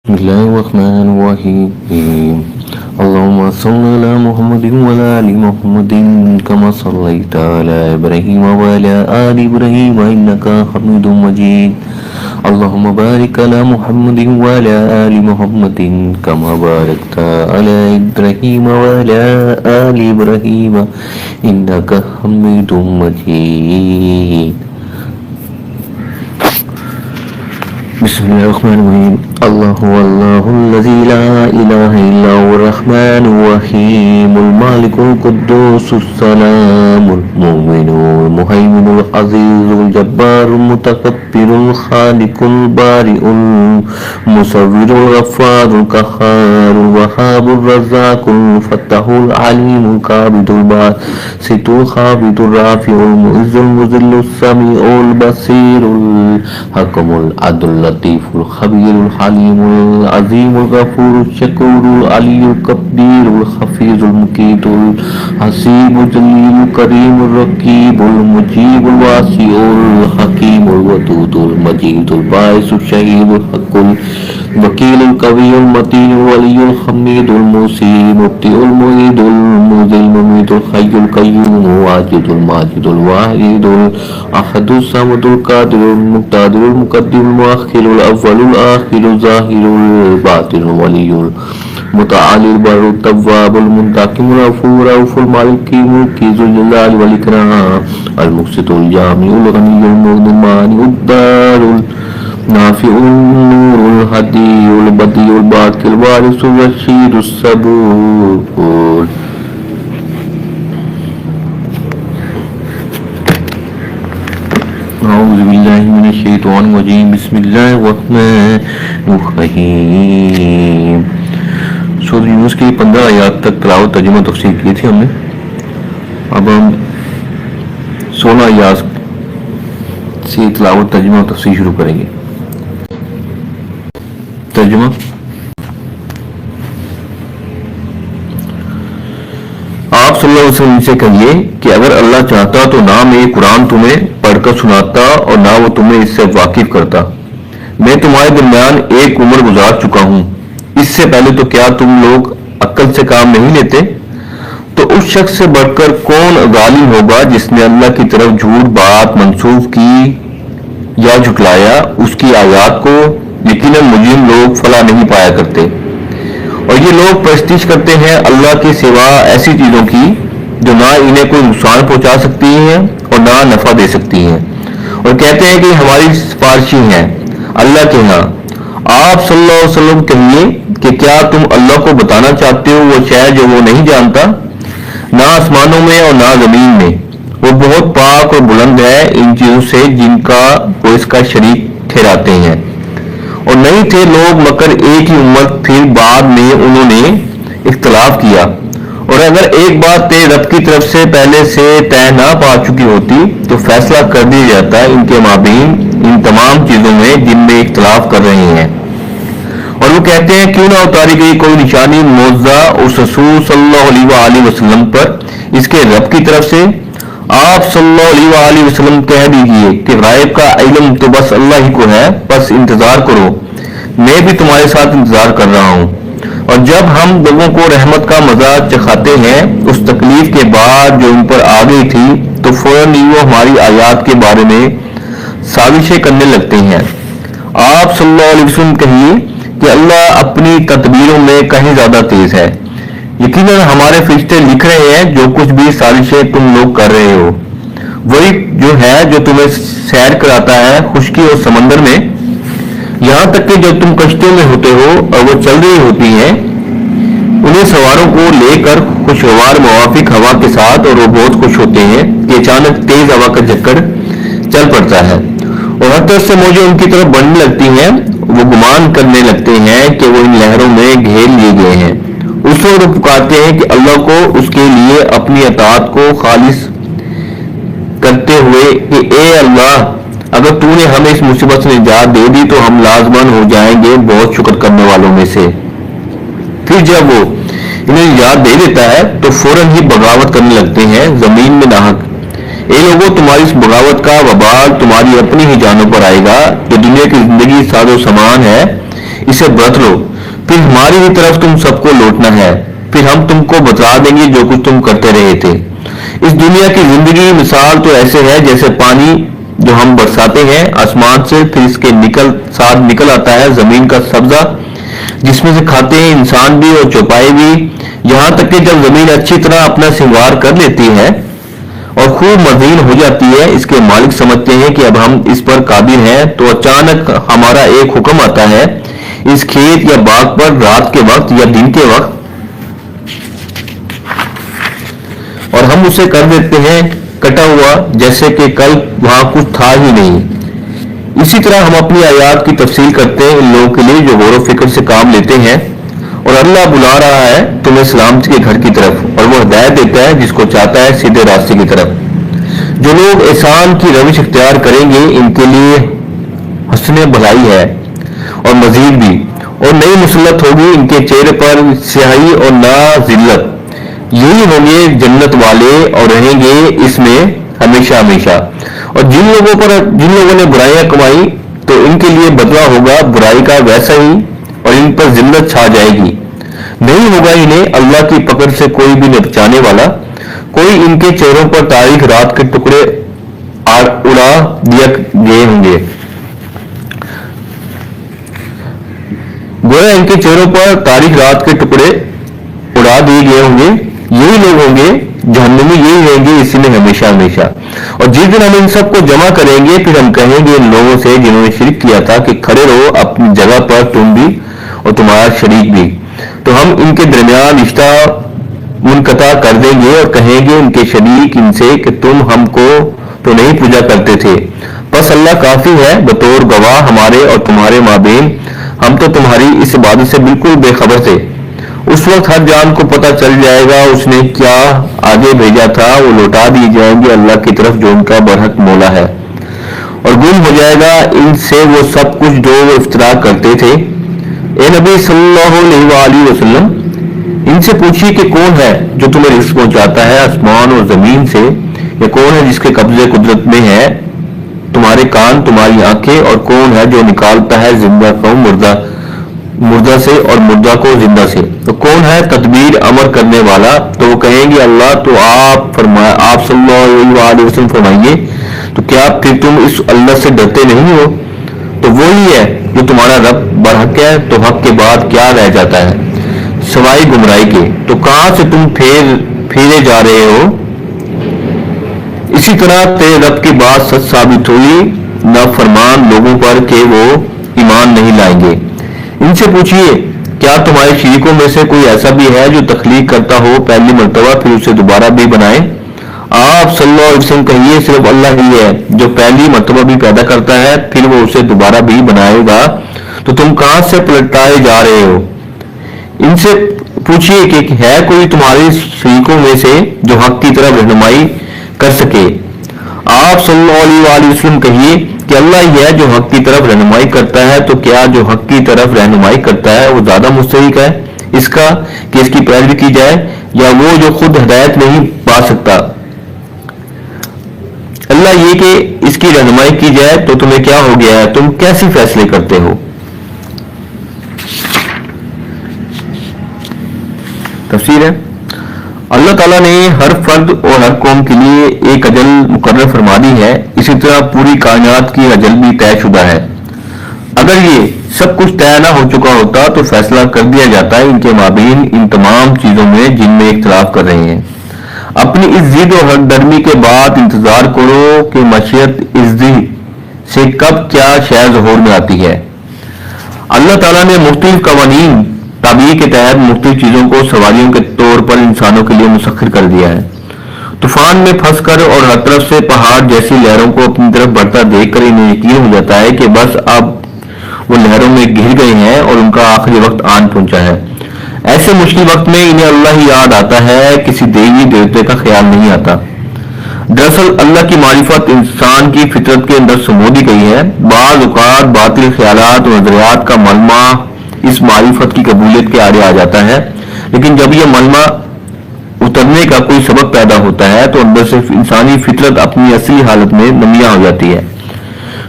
بسم الله الرحمن الرحيم اللهم صل على محمد وعلى آل محمد كما صليت على إبراهيم وعلى آل إبراهيم إنك حميد مجيد اللهم بارك على محمد وعلى آل محمد كما باركت على إبراهيم وعلى آل إبراهيم إنك حميد مجيد بسم الله الرحمن الرحيم الله الله الذي لا إله إلا هو الرحمن الرحيم المالك القدوس السلام المؤمن المهيمن العزيز الجبار المتكبر الخالق البارئ المصور الغفار القهار الوهاب الرزاق الفتاح العليم القابض الباسط الخافض الرافع المعز المذل السميع البصير الحكم العدل اللطيف الخبير الحليم العظيم الغفور الشكور العلي القدير الحفيظ المقيت الحسيب الجليل الكريم الرقيب المجيب الواسع الحكيم الودود المجيد الباعث الشهيد الحق الوكيل القوي المتين الولي الحميد الموصي المبدئ المعيد المذل المميت الحي القيوم الواجد الماجد الواحد الأحد الصمد القادر المقتدر المقدم المؤخر الأول الآخر الظاهر الباطن الولي المتعالي البر التواب المنتقم الغفور الرؤوف المالك الملك ذو الجلال والإكرام المقسط الجامع الغني المغني المانع الدار النافع النور الهدي البديع الباقي الوارث الرشيد الصبور أعوذ بالله من الشیطان الرجیم بسم اللہ الرحمن الرحیم سورۃ یونس کی 15 آیات تک تلاوت ترجمہ و تفسیر کی تھی ہم نے. اب ہم 16 آیات سے تلاوت ترجمہ و تفسیر شروع کریں گے. ترجمہ: آپ صلی اللہ علیہ وسلم سے کہیے کہ اگر اللہ چاہتا تو نہ میں قرآن تمہیں پڑھ کر سناتا اور نہ وہ تمہیں اس سے واقف کرتا. میں تمہارے درمیان ایک عمر گزار چکا ہوں. اس سے پہلے تو کیا تم لوگ عقل سے کام نہیں لیتے؟ تو اس شخص سے بڑھ کر کون ظالم ہوگا جس نے اللہ کی طرف جھوٹ بات منسوخ کی یا جھٹلایا اس کی آیات کو. یقیناً مجرم لوگ فلاح نہیں پایا کرتے. اور یہ لوگ پرستش کرتے ہیں اللہ کے سوا ایسی چیزوں کی جو نہ انہیں کوئی نقصان پہنچا سکتی ہیں اور نہ نفع دے سکتی ہیں، اور کہتے ہیں کہ ہماری سفارشی ہیں اللہ کے ہاں. آپ صلی اللہ علیہ وسلم کہیے کہ کیا تم اللہ کو بتانا چاہتے ہو وہ شے جو وہ نہیں جانتا؟ نہ آسمانوں میں اور نہ زمین میں. وہ بہت پاک اور بلند ہے ان چیزوں سے جن کا وہ اس کا شریک ٹھہراتے ہیں. اور نہیں تھے لوگ مگر ایک ہی امت، پھر بعد میں انہوں نے اختلاف کیا. اور اگر ایک بات تیرے رب کی طرف سے پہلے سے طے نہ پا چکی ہوتی تو فیصلہ کر دیا جاتا ان کے مابین ان تمام چیزوں میں جن میں اختلاف کر رہے ہیں. اور وہ کہتے ہیں کیوں نہ اتاری گئی کوئی نشانی معجزہ اس رسول صلی اللہ علیہ وآلہ وسلم پر اس کے رب کی طرف سے. آپ صلی اللہ علیہ وآلہ وسلم کہہ دیجیے کہ غائب کا علم تو بس اللہ ہی کو ہے، بس انتظار کرو، میں بھی تمہارے ساتھ انتظار کر رہا ہوں. اور جب ہم لوگوں کو رحمت کا مزہ چکھاتے ہیں اس تکلیف کے بعد جو ان پر آ گئی تھی تو فوراً ہی وہ ہماری آیات کے بارے میں سازشیں کرنے لگتے ہیں. آپ صلی اللہ علیہ وسلم کہیے کہ اللہ اپنی تدبیروں میں کہیں زیادہ تیز ہے. یقیناً ہمارے فرشتے لکھ رہے ہیں جو کچھ بھی سازشیں تم لوگ کر رہے ہو. وہی جو ہے جو تمہیں سیر کراتا ہے خشکی اور سمندر میں، یہاں تک کہ جب تم کشتیوں میں ہوتے ہو اور وہ چل رہی ہوتی ہیں انہیں سواروں کو لے کر خوشگوار موافق ہوا کے ساتھ، اور وہ بہت خوش ہوتے ہیں کہ اچانک تیز ہوا کا جھکڑ چل پڑتا ہے اور ہر طرف سے موجیں ان کی طرف بڑھنے لگتی ہیں. وہ گمان کرنے لگتے ہیں کہ وہ ان لہروں میں گھیر لیے گئے ہیں. اس وقت وہ پکارتے ہیں کہ اللہ کو اس کے لیے اپنی اطاعت کو خالص کرتے ہوئے کہ اے اللہ اگر تو نے ہمیں اس مصیبت سے نجات دے دی تو ہم لازماً ہو جائیں گے بہت شکر کرنے والوں میں سے. پھر جب وہ انہیں نجات دے دیتا ہے تو فوراً ہی بغاوت کرنے لگتے ہیں زمین میں ناحق. اے لوگوں تمہاری اس بغاوت کا وبال تمہاری اپنی ہی جانوں پر آئے گا. جو دنیا کی زندگی ساز و سامان ہے اسے برت لو، پھر ہماری ہی طرف تم سب کو لوٹنا ہے، پھر ہم تم کو بتلا دیں گے جو کچھ تم کرتے رہے تھے۔ اس دنیا کی زندگی مثال تو ایسے ہے جیسے پانی جو ہم برساتے ہیں آسمان سے، پھر اس کے ساتھ نکل آتا ہے زمین کا سبزہ جس میں سے کھاتے ہیں انسان بھی اور چوپائے بھی، یہاں تک کہ جب زمین اچھی طرح اپنا سنوار کر لیتی ہے اور خوب مزین ہو جاتی ہے، اس کے مالک سمجھتے ہیں کہ اب ہم اس پر قادر ہیں، تو اچانک ہمارا ایک حکم آتا ہے اس کھیت یا باغ پر رات کے وقت یا دن کے وقت، اور ہم اسے کر دیتے ہیں کٹا ہوا جیسے کہ کل وہاں کچھ تھا ہی نہیں۔ اسی طرح ہم اپنی آیات کی تفصیل کرتے ہیں ان لوگوں کے لیے جو غور و فکر سے کام لیتے ہیں، اور اللہ بلا رہا ہے تمہیں سلامتی کے گھر کی طرف، اور وہ ہدایت دیتا ہے جس کو چاہتا ہے سیدھے راستے کی طرف۔ جو لوگ احسان کی روش اختیار کریں گے ان کے لیے حسن بھلائی ہے اور مزید بھی، اور نئی مسلط ہوگی ان کے چہرے پر سیاہی اور نہ ذلت، یہی ہوں گے جنت والے اور رہیں گے اس میں ہمیشہ ہمیشہ۔ اور جن لوگوں نے برائیاں کمائی تو ان کے لیے بدلہ ہوگا برائی کا ویسا ہی، اور ان پر ذلت چھا جائے گی، نہیں ہوگا انہیں اللہ کی پکڑ سے کوئی بھی نہ بچانے والا۔ کوئی ان کے چہروں پر تاریک رات کے ٹکڑے اڑا دیا گئے ہوں گے، گویا ان کے چہروں پر تاریک رات کے ٹکڑے اڑا دیے گئے ہوں گے، یہی لوگ ہوں گے جہنمی، یہی رہیں گے اسی میں ہمیشہ ہمیشہ۔ اور جس دن ہم ان سب کو جمع کریں گے پھر ہم کہیں گے ان لوگوں سے جنہوں نے شرک کیا تھا کہ کھڑے رہو اپنی جگہ پر تم بھی اور تمہارا شریک بھی، تو ہم ان کے درمیان رشتہ منقطع کر دیں گے اور کہیں گے ان کے شریک ان سے کہ تم ہم کو تو نہیں پوجا کرتے تھے، بس اللہ کافی ہے بطور گواہ ہمارے اور تمہارے مابین، ہم تو تمہاری اس عبادت سے بالکل بے خبر تھے۔ اس وقت ہر جان کو پتہ چل جائے گا اس نے کیا آگے بھیجا تھا، وہ لوٹا دیے جائیں گے اللہ کی طرف جو ان کا برحق مولا ہے، اور گم ہو جائے گا ان سے وہ سب کچھ جو وہ افترا کرتے تھے۔ اے نبی صلی اللہ علیہ وآلہ وسلم، ان سے پوچھیے کہ کون ہے جو تمہیں رزق پہنچاتا ہے آسمان اور زمین سے، یا کون ہے جس کے قبضے قدرت میں ہے تمہارے کان تمہاری آنکھیں، اور کون ہے جو نکالتا ہے زندہ کو مردہ سے اور مردہ کو زندہ سے، تو کون ہے تدبیر امر کرنے والا؟ تو وہ کہیں گے اللہ، تو آپ صلی اللہ علیہ وآلہ وسلم فرمائیے تو کیا پھر تم اس اللہ سے ڈرتے نہیں ہو؟ تو وہی ہے جو تمہارا رب برحق ہے، تو حق کے بعد کیا رہ جاتا ہے سوائے گمراہی کے، تو کہاں سے تم پھیرے جا رہے ہو؟ اسی طرح تیرے رب کی بات سچ ثابت ہوئی نافرمان لوگوں پر کہ وہ ایمان نہیں لائیں گے۔ ان سے پوچھیے کیا تمہارے شریکوں میں سے کوئی ایسا بھی ہے جو تخلیق کرتا ہو پہلی مرتبہ پھر اسے دوبارہ بھی بنائے؟ آپ صلی اللہ علیہ وسلم کہیے صرف اللہ ہی ہے جو پہلی مرتبہ بھی پیدا کرتا ہے پھر وہ اسے دوبارہ بھی بنائے گا، تو تم کہاں سے پلٹائے جا رہے ہو؟ ان سے پوچھیے کہ ہے کوئی تمہارے شریکوں میں سے جو حق کی طرف رہنمائی کر سکے؟ آپ صلی اللہ علیہ وآلہ وسلم کہیے کہ اللہ ہی ہے جو حق کی طرف رہنمائی کرتا ہے، تو کیا جو حق کی طرف رہنمائی کرتا ہے وہ زیادہ مستحق ہے اس کا کہ اس کی پیروی کی جائے، یا وہ جو خود ہدایت نہیں پا سکتا؟ اللہ یہ کہ اس کی رہنمائی کی جائے، تو تمہیں کیا ہو گیا ہے، تم کیسے فیصلے کرتے ہو؟ تفسیر ہے، اللہ تعالیٰ نے ہر فرد اور ہر قوم کے لیے ایک اجل مقرر فرما دی ہے، اسی طرح پوری کائنات کی اجل بھی طے شدہ ہے۔ اگر یہ سب کچھ طے نہ ہو چکا ہوتا تو فیصلہ کر دیا جاتا ہے ان کے مابین ان تمام چیزوں میں جن میں اختلاف کر رہے ہیں۔ اپنی اس ضد و ہٹ درمی کے بعد انتظار کرو کہ مشیت عزی سے کب کیا شے ظہور میں آتی ہے۔ اللہ تعالیٰ نے مختلف قوانین طبیعی کے تحت مختلف چیزوں کو سواریوں کے طور پر انسانوں کے لیے مسخر کر دیا ہے۔ طوفان میں پھنس کر اور ہر طرف سے پہاڑ جیسی لہروں کو اپنی طرف بڑھتا دیکھ کر انہیں یقین ہو جاتا ہے کہ بس اب وہ لہروں میں گر گئے ہیں اور ان کا آخری وقت آن پہنچا ہے۔ ایسے مشکل وقت میں انہیں اللہ ہی یاد آتا ہے، کسی دیوی دیوتے کا خیال نہیں آتا۔ دراصل اللہ کی معرفت انسان کی فطرت کے اندر سمودی گئی ہے۔ بعض اوقات باطل خیالات اور نظریات کا ملمہ اس معرفت کی قبولیت کے آڑے آ جاتا ہے، لیکن جب یہ ملمہ اترنے کا کوئی سبب پیدا ہوتا ہے تو اندر سے انسانی فطرت اپنی اصلی حالت میں نمایاں ہو جاتی ہے،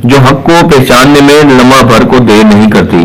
جو حق کو پہچاننے میں لمحہ بھر کو دیر نہیں کرتی۔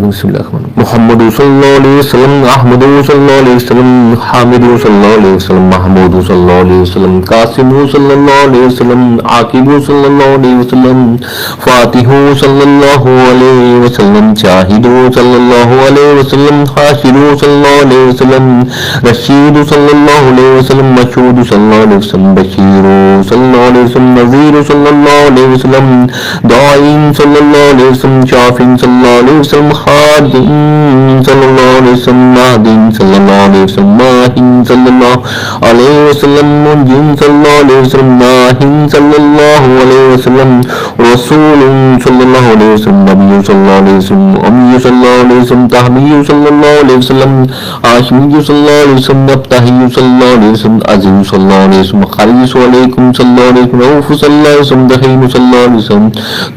بسم اللہ الرحمن الرحیم محمد صلی اللہ علیہ وسلم احمد صلی اللہ علیہ وسلم حامد صلی اللہ علیہ وسلم محمود صلی اللہ علیہ وسلم قاسم صلی اللہ علیہ وسلم عاقب صلی اللہ علیہ وسلم فاتح صلی اللہ علیہ وسلم شاہد صلی اللہ علیہ وسلم حاشر صلی اللہ علیہ وسلم رشید صلی اللہ علیہ وسلم مشہود صلی اللہ علیہ وسلم بشیر صلی اللہ علیہ وسلم نذیر صلی اللہ علیہ وسلم داعین صلی اللہ علیہ وسلم شافع صلی اللہ علیہ وسلم خادم صلی اللہ علیہ وسلم مہدین صلی اللہ علیہ وسلم ماہین صلی اللہ علیہ وسلم منجین صلی اللہ علیہ وسلم ماہین صلی اللہ علیہ وسلم رسول صلی اللہ علیہ وسلم نبی صلی اللہ علیہ وسلم امی صلی اللہ علیہ وسلم تحمی صلی اللہ علیہ وسلم آشمی صلی اللہ علیہ وسلم ابتحی صلی اللہ علیہ وسلم عزیز صلی اللہ علیہ وسلم خریص علیکم صلی اللہ علیہ وسلم روف صلی اللہ علیہ وسلم دحیم صلی اللہ علیہ وسلم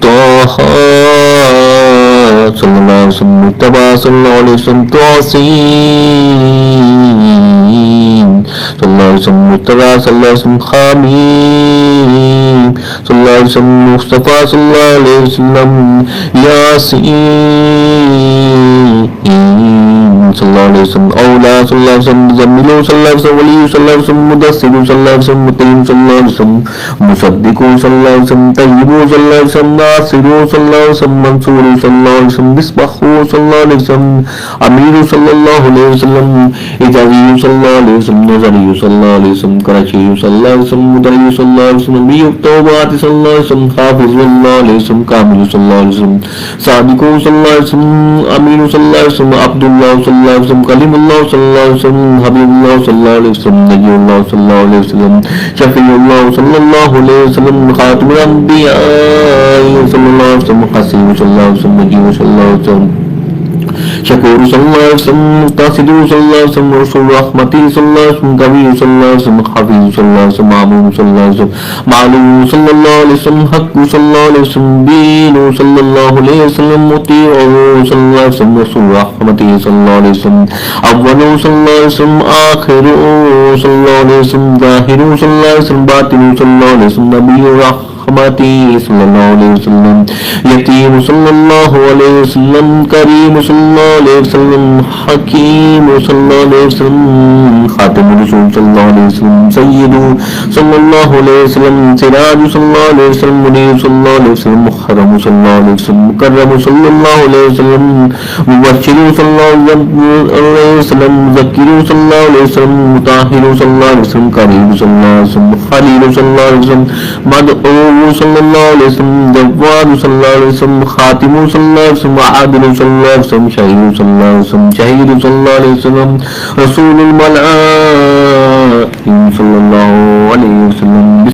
طاہا صلی اللہ علیہ وسلم متبع صلی اللہ علیہ وسلم توسین صلی اللہ علیہ وسلم متبع صلی اللہ علیہ وسلم خامیم صلی اللہ علیہ وسلم مصطفیٰ صلی اللہ علیہ وسلم یاسین صلی اللہ علیہ وسلم اولا صلی اللہ علیہ وسلم زملو صلی اللہ علیہ وسلم ولی صلی اللہ علیہ وسلم مدثر صلی اللہ علیہ وسلم متیم صلی اللہ علیہ وسلم مصدق صلی اللہ علیہ وسلم طیب صلی اللہ علیہ وسلم ناصر صلی اللہ علیہ وسلم منصور صلی اللہ علیہ وسلم مصباح صلی اللہ علیہ وسلم امیر صلی اللہ علیہ وسلم اجازی صلی اللہ علیہ وسلم نظری صلی اللہ علیہ وسلم کراچی صلی اللہ علیہ وسلم مدعی صلی اللہ علیہ وسلم نبی التوبات صلی اللہ علیہ وسلم حافظ صلی اللہ علیہ وسلم کامل صلی اللہ علیہ وسلم صادق صلی اللہ علیہ وسلم امین صلی اللہ علیہ وسلم عبداللہ صلی اللہ علیہ وسلم کلیم اللہ صلی اللہ علیہ وسلم حبیب اللہ صلی اللہ علیہ وسلم نبی اللہ صلی اللہ علیہ وسلم شفیع اللہ صلی اللہ علیہ وسلم خاتم الانبیاء صلی اللہ علیہ وسلم حسین صلی اللہ علیہ وسلم نجیب صلی اللہ علیہ وسلم شکور صلی اللہ علیہ وسلم مقتصد صلی اللہ علیہ وسلم رسول رحمتی صلی اللہ علیہ وسلم قوی صلی اللہ علیہ وسلم حفیظ صلی اللہ علیہ وسلم معمون صلی اللہ علیہ وسلم معلوم صلی اللہ علیہ وسلم حق صلی اللہ علیہ وسلم دین صلی اللہ علیہ وسلم مطیع صلی اللہ علیہ وسلم رسول رحمتی صلی اللہ علیہ وسلم اول صلی اللہ علیہ وسلم آخر صلی اللہ علیہ وسلم ظاہر صلی اللہ علیہ وسلم باطن صلی اللہ علیہ وسلم نبی رحمتی صلی اللہ علیہ وسلم یتیم صلی اللہ علیہ وسلم کریم صلی اللہ علیہ وسلم حکیم صلی اللہ علیہ وسلم خاتم رسول صلی اللہ علیہ وسلم سید صلی اللہ علیہ وسلم سراج صلی اللہ علیہ وسلم منیر صلی اللہ علیہ وسلم محرم صلی اللہ علیہ وسلم مکرم صلی اللہ علیہ وسلم مبشر صلی اللہ علیہ وسلم مذکر صلی اللہ علیہ وسلم مطہر صلی اللہ علیہ وسلم کریم صلی اللہ علیہ وسلم خلیل صلی اللہ علیہ وسلم مدعو صلی اللہ علیہ وسلم جواد صلی اللہ علیہ وسلم خاتم صلی اللہ علیہ وسلم عادل صلی اللہ علیہ وسلم شہید صلی اللہ علیہ وسلم شہید صلی اللہ علیہ وسلم رسول الملائکہ صلی اللہ علیہ وسلم